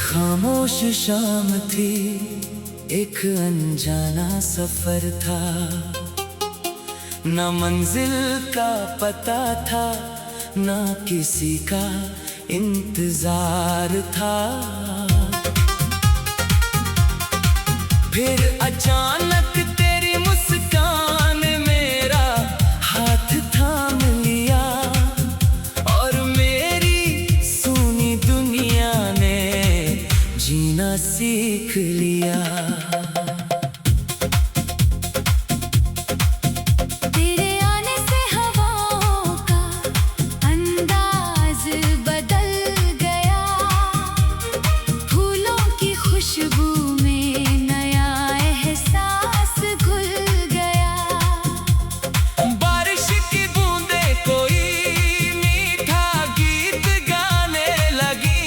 खामोश शाम थी, एक अनजाना सफर था। न मंजिल का पता था, न किसी का इंतजार था। फिर अचानक तेरी मुस्कान मेरा हाथ थाम लिया, और मेरी सूनी दुनिया ने जीना सीख लिया। तेरे आने से हवाओं का अंदाज बदल गया, फूलों की खुशबू में नया एहसास घुल गया। बारिश की बूंदें कोई मीठा गीत गाने लगी,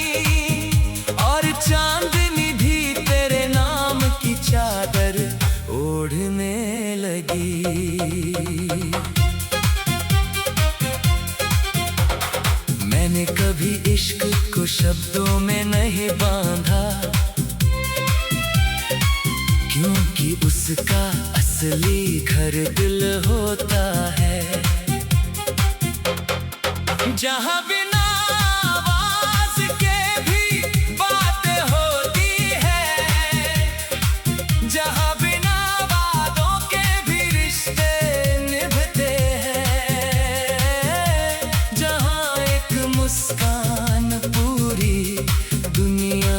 और चांदनी भी तेरे नाम की चादर ओढ़ने लगी। मैंने कभी इश्क को शब्दों में नहीं बांधा, क्योंकि उसका असली घर दिल होता है। जहाँ बिना आवाज के भी बातें होती है, जहाँ बिना वादों के भी रिश्ते निभते हैं, जहाँ एक मुस्कान पूरी दुनिया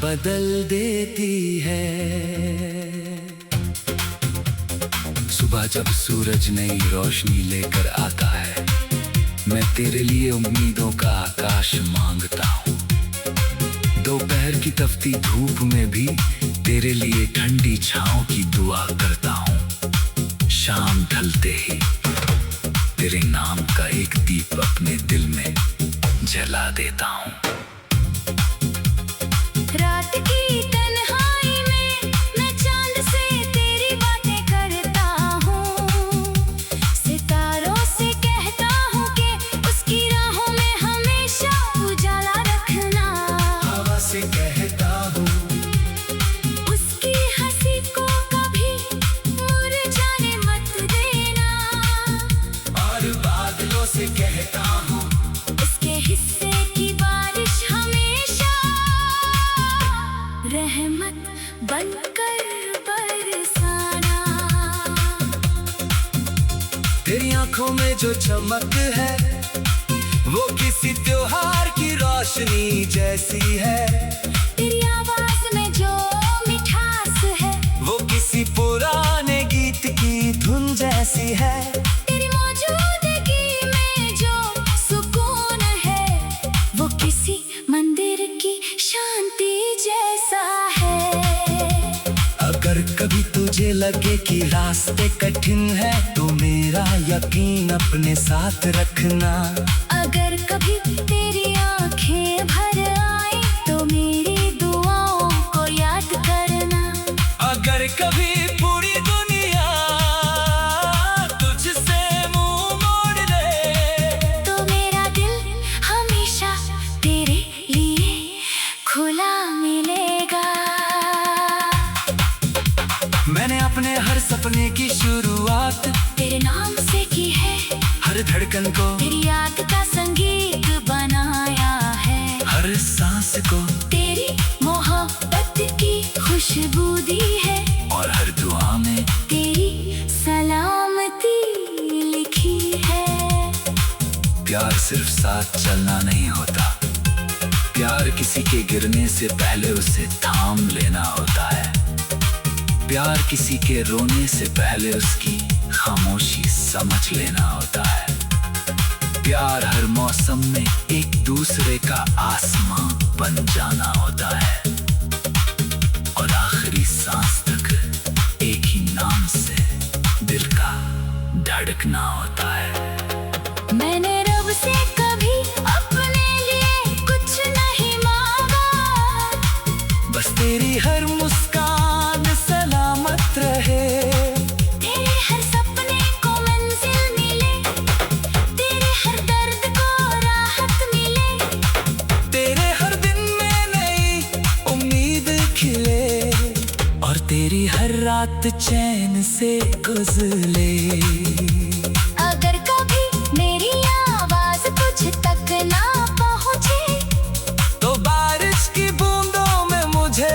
बदल देती है। सुबह जब सूरज नई रोशनी लेकर आता है, मैं तेरे लिए उम्मीदों का आकाश मांगता हूँ। दोपहर की तपती धूप में भी तेरे लिए ठंडी छांव की दुआ करता हूँ। शाम ढलते ही तेरे नाम का एक दीप अपने दिल में जला देता हूँ। रात की तन्हाई में मैं चांद से तेरी बातें करता हूँ, सितारों से कहता हूँ कि उसकी राहों में हमेशा उजाला रखना। हवा से कहता हूँ, उसकी हंसी को कभी मुरझाने मत देना, और बादलों से कहता हूँ, उसके हिस्से की बारिश हमेशा रहमत बनकर बरसाना। तेरी आंखों में जो चमक है, वो किसी त्योहार की रोशनी जैसी है। तेरी आवाज में जो मिठास है, वो किसी पुराने गीत की धुन जैसी है। तेरी मौजूदगी में जो सुकून है, वो किसी मंदिर की शांति जैसा है। अगर कभी तुझे लगे कि रास्ते कठिन है, तो मेरा यकीन अपने साथ रखना। अगर कभी तेरी आंखें भर आए, तो मेरी दुआओं को याद करना। अगर कभी पूरी दुनिया तुझसे मुंह मोड़ ले, तो मेरा दिल हमेशा तेरे लिए खुला मिलेगा। मैंने अपने हर सपने की शुरुआत तेरे नाम से की है, हर धड़कन को तेरी याद का संगीत बनाया है। हर सांस को तेरी मोहब्बत की खुशबू दी है, और हर दुआ में तेरी सलामती लिखी है। प्यार सिर्फ साथ चलना नहीं होता, प्यार किसी के गिरने से पहले उसे थाम लेना होता है। प्यार किसी के रोने से पहले उसकी खामोशी समझ लेना होता है। प्यार हर मौसम में एक दूसरे का आसमां बन जाना होता है, और आखिरी सांस तक धड़कना होता है। मैंने रब से कभी अपने लिए कुछ नहीं मांगा, बस तेरी हर मुस्कान सलामत रहे। तेरे हर सपने को मंजिल मिले, तेरे हर दर्द को राहत मिले, तेरे हर दिन में नई उम्मीद खिले, और तेरी हर रात चैन से गुजरे। अगर कभी मेरी आवाज तुझ तक ना पहुंचे, तो बारिश की बूंदों में मुझे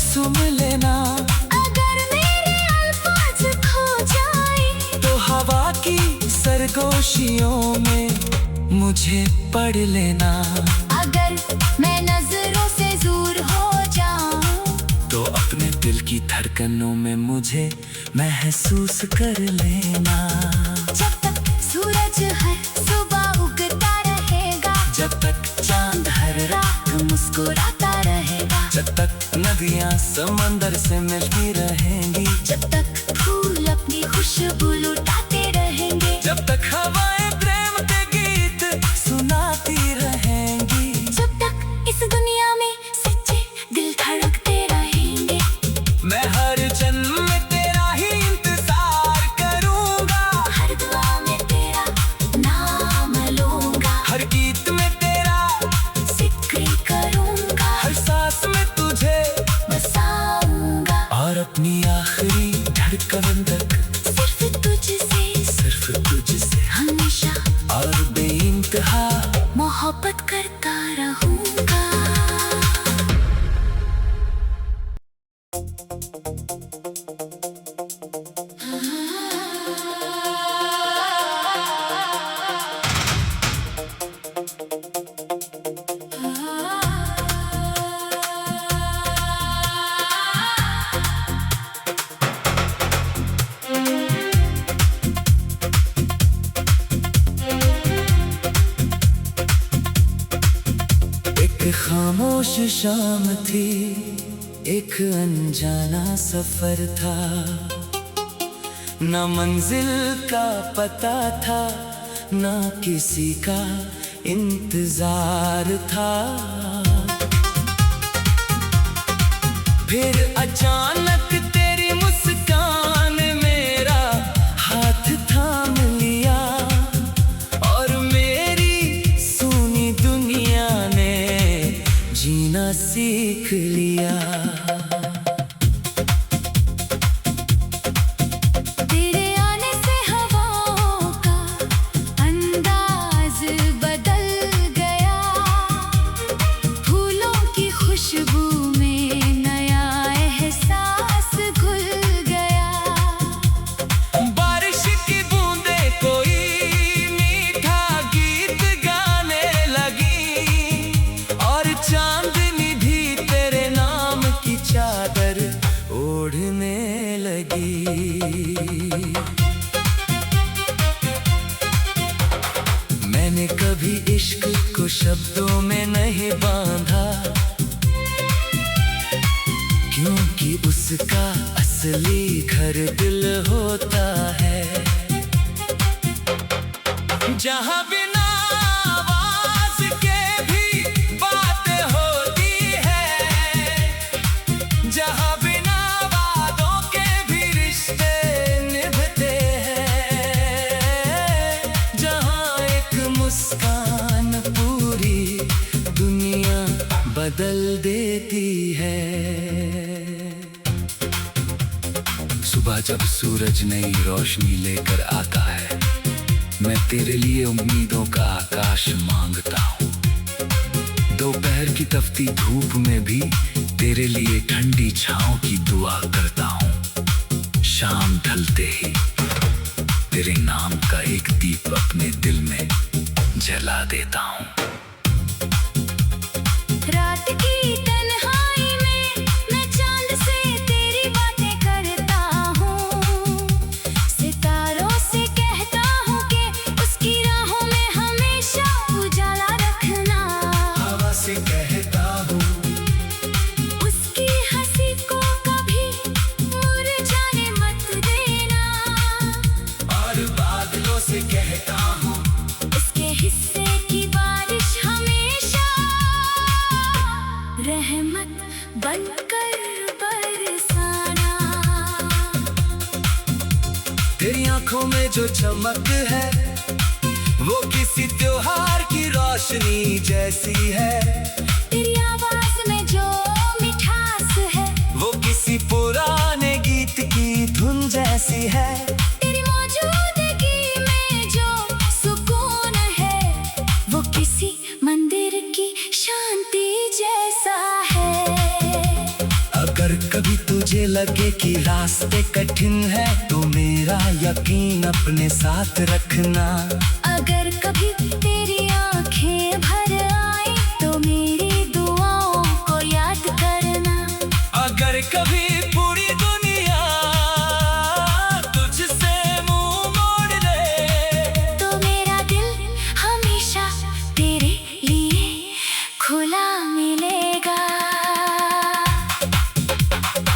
सुन लेना। अगर मेरे अल्फाज खो जाए, तो हवा की सरगोशियों में मुझे पढ़ लेना। अगर मैं नजरों से दूर हो जाऊं, तो अपने दिल की धड़कनों में मुझे महसूस कर लेना। जब तक सूरज हर सुबह उगता रहेगा, जब तक चांद हर रात मुस्कुराता रहेगा, जब तक नदियाँ समंदर से मिलती रहेंगी, जब तक फूल अपनी खुशबू लुटाते रहेंगे, जब तक हवाएं प्रेम के गीत सुनाती रहेंगी, जब तक इस दुनिया में सच्चे दिल धड़कते रहेंगे। मैं हर जन्म में तेरा ही इंतजार करूंगा। हर दुआ में तेरा नाम लूंगा, हर गीत में तेरा, जिक्र करूंगा, हर सांस में तुझे, बसाऊंगा और अपनी आखिरी धड़कन तक सिर्फ तुझसे, सिर्फ तुझसे हमेशा और बेइंतहा मोहब्बत करता रहूंगा। एक खामोश शाम थी, एक अनजाना सफर था, ना मंजिल का पता था, ना किसी का इंतजार था। फिर अचानक तेरी मुस्कान मेरा हाथ थाम लिया, और मेरी सूनी दुनिया ने जीना सीख लिया। तेरे आने से हवाओं का अंदाज बदल गया, फूलों की खुशबू में नया एहसास घुल गया। बारिश की बूंदें कोई मीठा गीत गाने लगी, और चांदनी भी तेरे नाम की चादर ओढ़ने लगी। मैंने कभी इश्क को शब्दों में नहीं बांधा, क्योंकि उसका असली घर दिल होता है, जहाँ बिना आवाज के भी बातें होती है, जहाँ बिना वादों के भी रिश्ते निभते हैं, जहाँ एक मुस्कान पूरी दुनिया बदल देती है। सुबह जब सूरज नई रोशनी लेकर आता है, मैं तेरे लिए उम्मीदों का आकाश मांगता हूँ। दोपहर की तपती धूप में भी तेरे लिए ठंडी छांव की दुआ करता हूँ। शाम ढलते ही तेरे नाम का एक दीप अपने दिल में जला देता हूँ। रात की तन्हाई में मैं चांद से तेरी बातें करता हूँ, सितारों से कहता हूँ कि उसकी राहों में हमेशा उजाला रखना। हवा से कहता हूँ, उसकी हंसी को कभी मुरझाने मत देना। और बात तेरी आंखों में जो चमक है वो किसी त्योहार की रोशनी जैसी है। तेरी आवाज में जो मिठास है वो किसी पुराने गीत की धुन जैसी है। तेरी मौजूदगी में जो सुकून है वो किसी मंदिर की शांति जैसा है। अगर कभी तुझे लगे कि रास्ते कठिन है तो मेरा यकीन अपने साथ रखना। अगर कभी तेरी आंखें भर आए तो मेरी दुआओं को याद करना। अगर कभी पूरी दुनिया तुझसे मुंह मोड़ ले तो मेरा दिल हमेशा तेरे लिए खुला मिलेगा।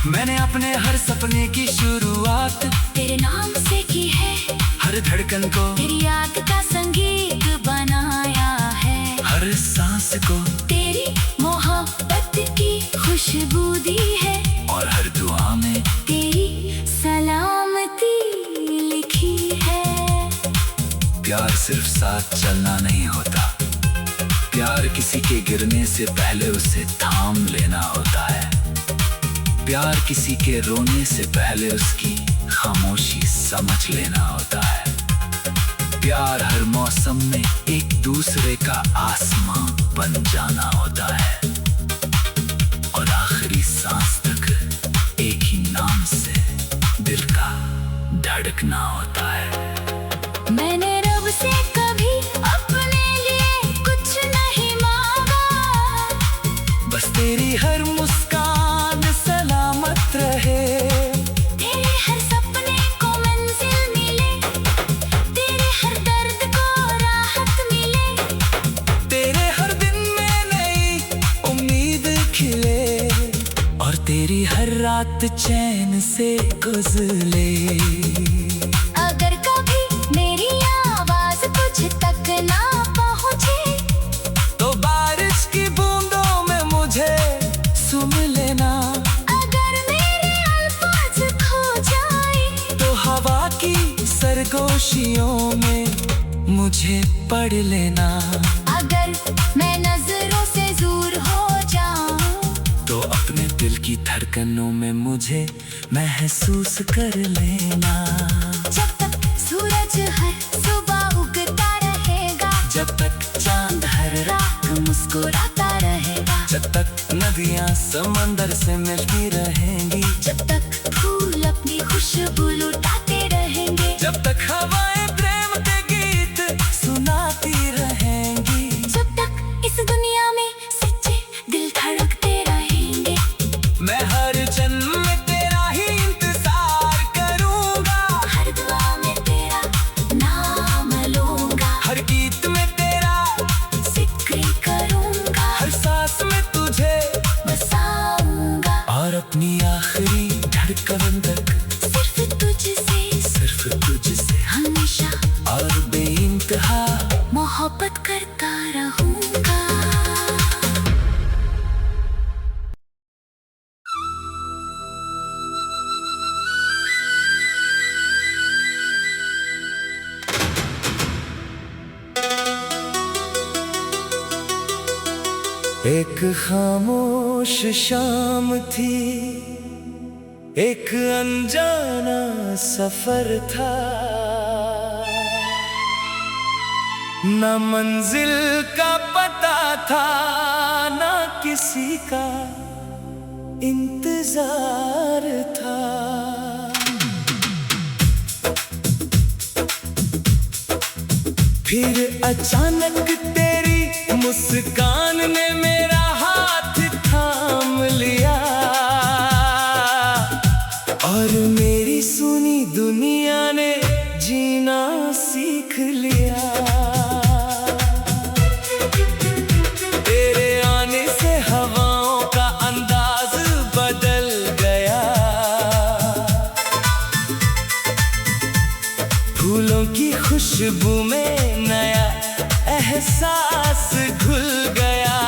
मैंने अपने हर सपने की शुरुआत तेरे नाम से की है, हर धड़कन को तेरी याद का संगीत बनाया है। हर सांस को तेरी मोहब्बत की खुशबू दी है और हर दुआ में तेरी सलामती लिखी है। प्यार सिर्फ साथ चलना नहीं होता, प्यार किसी के गिरने से पहले उसे थाम लेना होता है। प्यार किसी के रोने से पहले उसकी खामोशी समझ लेना होता है। प्यार हर मौसम में एक दूसरे का आसमां बन जाना होता है और आखिरी सांस तक एक ही नाम से दिल का धड़कना होता है। मैंने रब से कभी अपने लिए कुछ नहीं मांगा, बस तेरी हर मुस्कान सलामत रहे। तेरे हर सपने को मंजिल मिले, तेरे हर दर्द को राहत मिले। तेरे हर दिन में नई उम्मीद खिले और तेरी हर रात चैन से गुजरे। अगर कभी मेरी आवाज तुझ तक ना पहुंचे तो बारिश की बूंदों में मुझे सुन लेना। अगर मेरे अल्फाज खो जाए तो हवा की सरगोशियों में मुझे पढ़ लेना। अगर मैं नजरों से दूर हो जाऊं तो अपने दिल की धड़कनों में मुझे महसूस कर लेना। जब तक सूरज हर सुबह उगता रहेगा, जब तक चांद हर रात मुस्कुराता रहेगा, जब तक नदियां समंदर से मिलती रहेंगी, जब तक फूल अपनी खुशबू लुटाते रहेंगे, जब तक हवाएं प्रेम के गीत सुनाती रहेंगी, जब तक इस दुनिया में सच्चे दिल धड़कते रहेंगे। मैं हर जन्म में तेरा ही इंतजार करूंगा। हर दुआ में तेरा नाम लूंगा, हर गीत में तेरा जिक्र करूंगा, हर सांस में तुझे बसाऊंगा। और अपनी आखिरी धड़कन तक सिर्फ तुझसे हमेशा और बेइंतहा मोहब्बत करता रहूंगा। एक खामोश शाम थी, एक अनजाना सफर था, न मंजिल का पता था, न किसी का इंतजार था। फिर अचानक तेरी मुस्कान ने मेरा हाथ थाम लिया और मेरी सुनी दुनिया ने जीना सीख लिया। तेरे आने से हवाओं का अंदाज बदल गया, फूलों की खुशबू में नया एहसास घुल गया।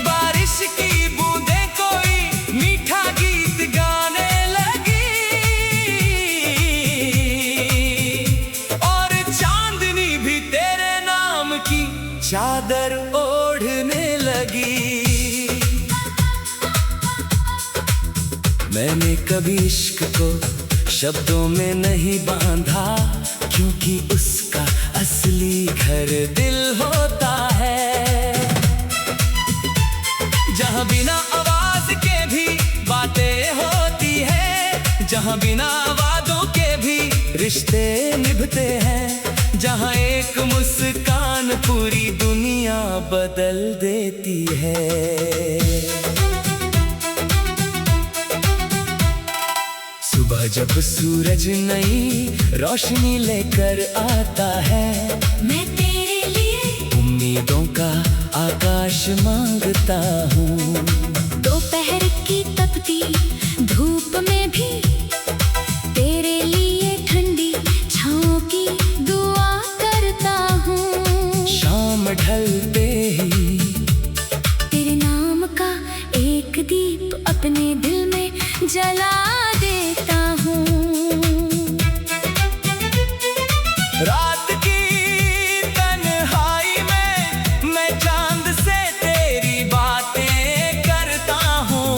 बारिश की बूंदें कोई मीठा गीत गाने लगी मैंने कभी इश्क को शब्दों में नहीं बांधा, क्योंकि उसका असली घर दिल होता है। जहाँ बिना आवाज के भी बातें होती है, जहाँ बिना वादों के भी रिश्ते निभते हैं, जहाँ एक मुस्कान पूरी दुनिया बदल देती है। सुबह जब सूरज नई रोशनी लेकर आता है, मैं तेरे लिए उम्मीदों का आकाश मांगता हूँ। दोपहर की तपती धूप में भी तेरे लिए ठंडी छाँव की दुआ करता हूँ। शाम ढलते ही तेरे नाम का एक दीप अपने दिल में जला देता हूँ। रात की तन्हाई में मैं चांद से तेरी बातें करता हूँ।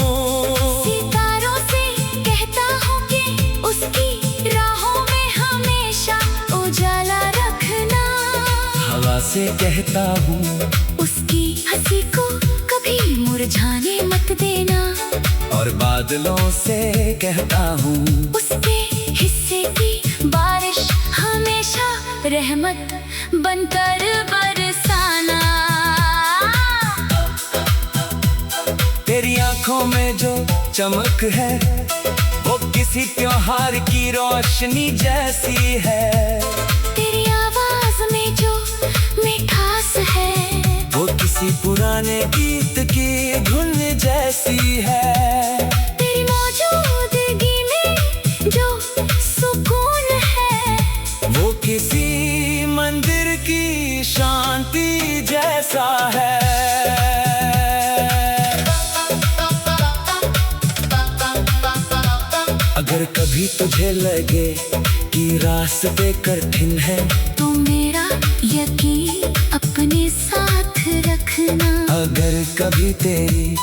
सितारों से कहता हूँ कि उसकी राहों में हमेशा उजाला रखना। हवा से कहता हूँ उसकी हंसी को कभी मुरझाने मत देना। और बादलों से कहता हूँ उसके हिस्से की बारिश हमेशा रहमत बनकर बरसाना। तेरी आंखों में जो चमक है वो किसी त्योहार की रोशनी जैसी है। तेरी आवाज में जो मिठास है वो किसी पुराने गीत की धुन जैसी है। तेरी मौजूदगी में जो सुकून है वो किसी मंदिर की शांति जैसा है। अगर कभी तुझे लगे कि रास्ते कठिन है, तो मेरा यकीन अपने साथ रखना। अगर कभी तेरी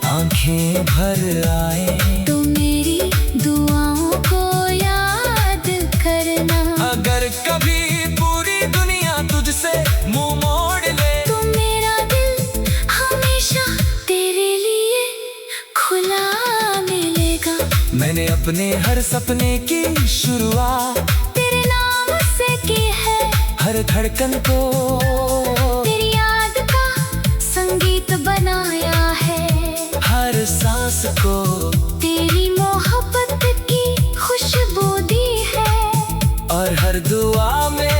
आंखें भर आए, तो मेरी दुआओं को याद करना। अगर कभी पूरी दुनिया तुझसे मुंह मोड़ ले, तो मेरा दिल हमेशा तेरे लिए खुला मिलेगा। मैंने अपने हर सपने की शुरुआत तेरे नाम से की है। हर धड़कन को तेरी याद का संगीत बनाया है। हर सांस को तेरी मोहब्बत की खुशबू दी है। और हर दुआ में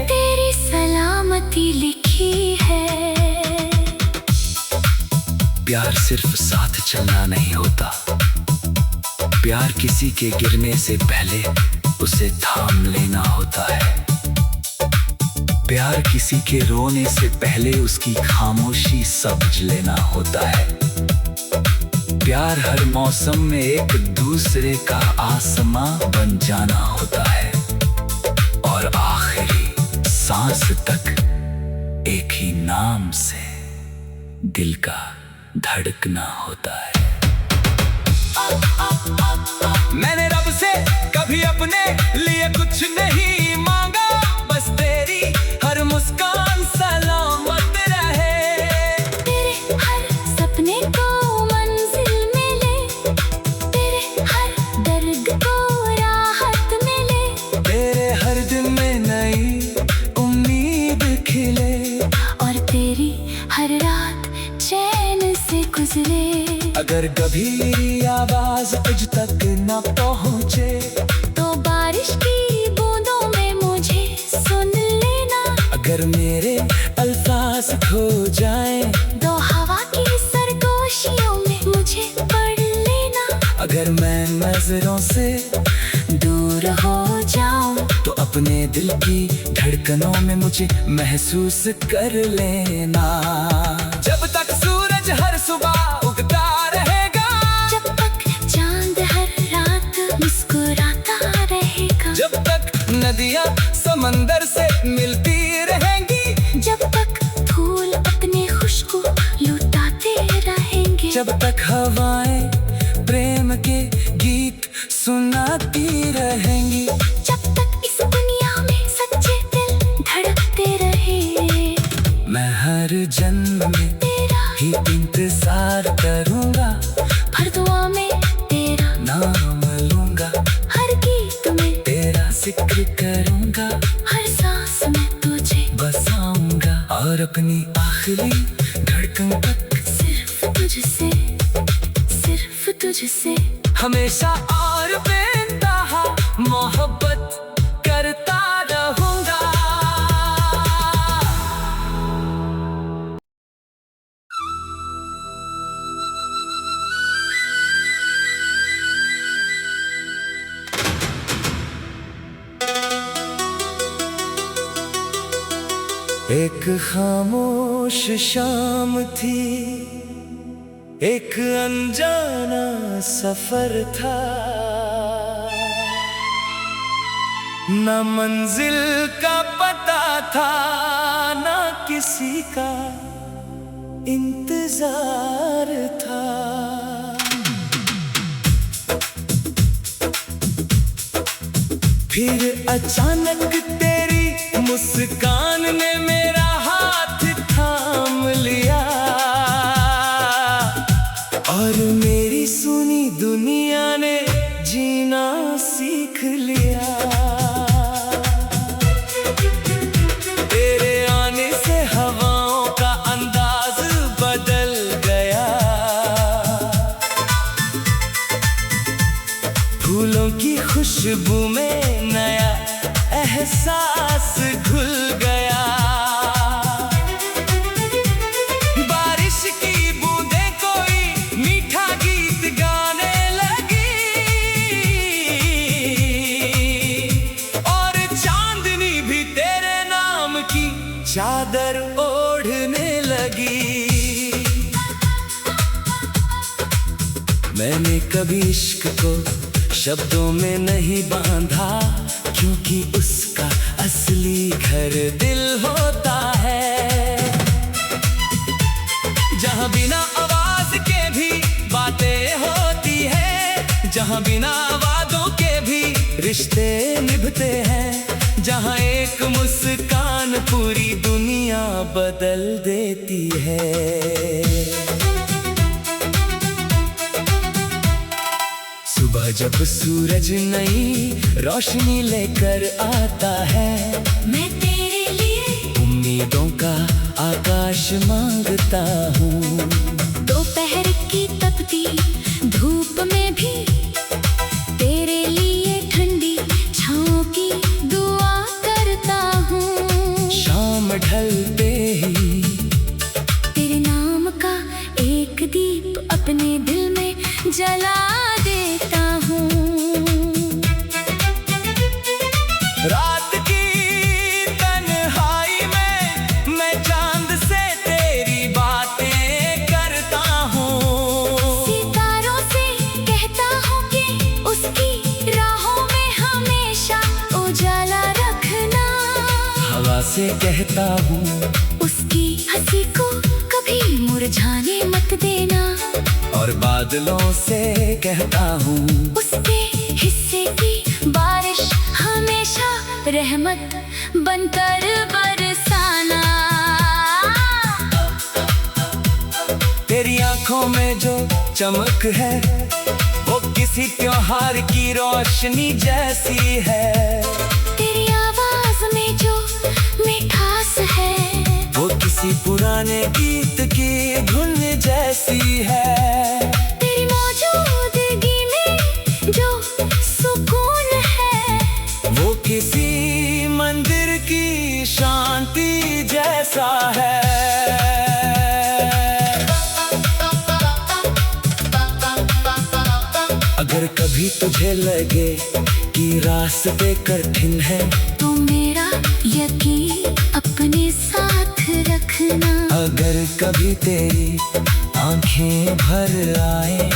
तेरी सलामती लिखी है। प्यार सिर्फ साथ चलना नहीं होता, प्यार किसी के गिरने से पहले उसे थाम लेना होता है। प्यार किसी के रोने से पहले उसकी खामोशी समझ लेना होता है। प्यार हर मौसम में एक दूसरे का आसमां बन जाना होता है। और आखिरी सांस तक एक ही नाम से दिल का धड़कना होता है। मैंने रब से कभी अपने लिए कुछ नहीं मांगा, बस तेरी हर मुस्कान सलामत रहे। तेरे हर सपने को मंजिल मिले। तेरे हर दर्द को राहत मिले। तेरे हर दिन में नई उम्मीद खिले। और तेरी हर रात चैन से गुजरे। अगर कभी आवाज तुझ तक न पहुँचे, तो बारिश की बूंदों में मुझे सुन लेना। अगर मेरे अल्फाज खो जाएं, तो हवा की सरगोशियों में मुझे पढ़ लेना। अगर मैं नजरों से दूर हो जाऊं, तो अपने दिल की धड़कनों में मुझे महसूस कर लेना। जब तक सूरज हर सुबह उगता रहेगा, जब तक चांद हर रात मुस्कुराता रहेगा। जब तक नदियाँ समंदर से मिलती रहेंगी, जब तक फूल अपने खुशबू लुटाते रहेंगे। जब तक हवाएं प्रेम के गीत सुनाती रहेंगी। जब तक इस दुनिया में सच्चे दिल धड़कते रहे, मैं हर जन्म में तेरा ही इंतजार करूंगा। हर दुआ में तेरा नाम लूंगा, हर गीत में तेरा जिक्र करूंगा। हर सांस में तुझे बसाऊंगा और अपनी आखिरी धड़कन तक सिर्फ तुझसे, सिर्फ तुझसे हमेशा और बेइंतहा मोहब्बत करता रहूंगा। एक खामोश शाम थी, एक अनजाना सफर था। न मंजिल का पता था, न किसी का इंतजार था। फिर अचानक तेरी मुस्कान ने मेरा हाथ थाम लिया और मेरी सुनी दुनिया ने जीना सीख लिया। तेरे आने से हवाओं का अंदाज बदल गया, फूलों की खुशबू में नया एहसास घुल गया। बारिश की बूंदें कोई मीठा गीत गाने लगी और चांदनी भी तेरे नाम की चादर ओढ़ने लगी। मैंने कभी इश्क को शब्दों में नहीं बांधा, क्योंकि उसका असली घर दिल होता है, जहां बिना आवाज के भी बातें होती है, जहां बिना वादों के भी रिश्ते निभते हैं, जहां एक मुस्कान पूरी दुनिया बदल देती है। सुबह जब सूरज नई रोशनी लेकर आता है, मैं तेरे लिए उम्मीदों का आकाश मांगता हूँ। दोपहर की तपती धूप में भी तेरे लिए ठंडी छाँव की दुआ करता हूँ। शाम ढलते ही तेरे नाम का एक दीप अपने दिल में जला देता हूँ। रात की तन्हाई में मैं चांद से तेरी बातें करता हूँ। सितारों से कहता हूँ कि उसकी राहों में हमेशा उजाला रखना। हवा से कहता हूँ उसकी हंसी को कभी मुरझाने मत देना। और बादलों से कहता हूँ उसके हिस्से की बारिश हमेशा रहमत बनकर बरसाना। तेरी आंखों में जो चमक है वो किसी त्योहार की रोशनी जैसी है। तेरी आवाज में जो मिठास है वो किसी पुराने गीत की धुन जैसी है। तेरी मौजूदगी में जो सुकून है वो किसी मंदिर की शांति जैसा है। अगर कभी तुझे लगे कि रास्ते कठिन है, तो मेरा यकीन अपने साथ रखना। अगर कभी तेरी आंखें भर आए